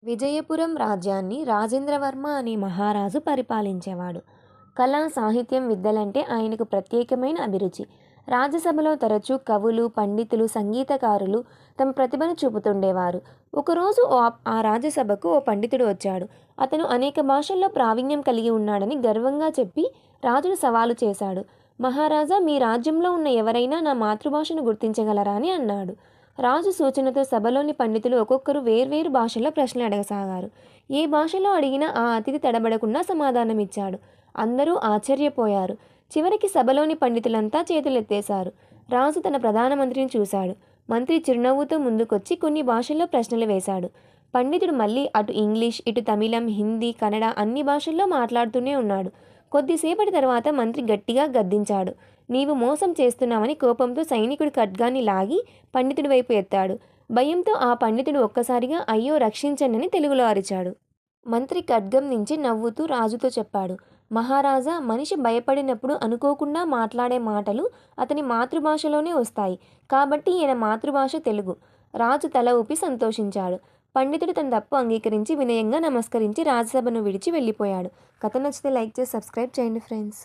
విజయపురం రాజ్యాన్ని రాజేంద్రవర్మ అనే మహారాజు పరిపాలించేవాడు. కళ, సాహిత్యం, విద్యలంటే ఆయనకు ప్రత్యేకమైన అభిరుచి. రాజ్యసభలో తరచూ కవులు, పండితులు, సంగీతకారులు తమ ప్రతిభను చూపుతుండేవారు. ఒకరోజు ఆ రాజ్యసభకు ఓ పండితుడు వచ్చాడు. అతను అనేక భాషల్లో ప్రావీణ్యం కలిగి ఉన్నాడని గర్వంగా చెప్పి రాజును సవాలు చేశాడు. మహారాజా, మీ రాజ్యంలో ఉన్న ఎవరైనా నా మాతృభాషను గుర్తించగలరా అని అన్నాడు. రాజు సూచనతో సభలోని పండితులు ఒక్కొక్కరు వేర్వేరు భాషల్లో ప్రశ్నలు అడగసాగారు. ఏ భాషలో అడిగినా ఆ అతిథి తడబడకుండా సమాధానమిచ్చాడు. అందరూ ఆశ్చర్యపోయారు. చివరికి సభలోని పండితులంతా చేతులెత్తేశారు. రాజు తన ప్రధానమంత్రిని చూశాడు. మంత్రి చిరునవ్వుతో ముందుకొచ్చి కొన్ని భాషల్లో ప్రశ్నలు వేశాడు. పండితుడు మళ్ళీ అటు ఇంగ్లీష్, ఇటు తమిళం, హిందీ, కన్నడ అన్ని భాషల్లో మాట్లాడుతూనే ఉన్నాడు. కొద్దిసేపటి తర్వాత మంత్రి గట్టిగా గద్దించాడు. నీవు మోసం చేస్తున్నావని కోపంతో సైనికుడి ఖడ్గాన్ని లాగి పండితుడి వైపు ఎత్తాడు. భయంతో ఆ పండితుడు ఒక్కసారిగా అయ్యో రక్షించండని తెలుగులో అరిచాడు. మంత్రి ఖడ్గం నుంచి నవ్వుతూ రాజుతో చెప్పాడు. మహారాజా, మనిషి భయపడినప్పుడు అనుకోకుండా మాట్లాడే మాటలు అతని మాతృభాషలోనే వస్తాయి. కాబట్టి ఈయన మాతృభాష తెలుగు. రాజు తల ఊపి సంతోషించాడు. పండితుడు తన తప్పు అంగీకరించి వినయంగా నమస్కరించి రాజ్యసభను విడిచి వెళ్ళిపోయాడు. కథ నచ్చితే లైక్ చేసి సబ్స్క్రైబ్ చేయండి ఫ్రెండ్స్.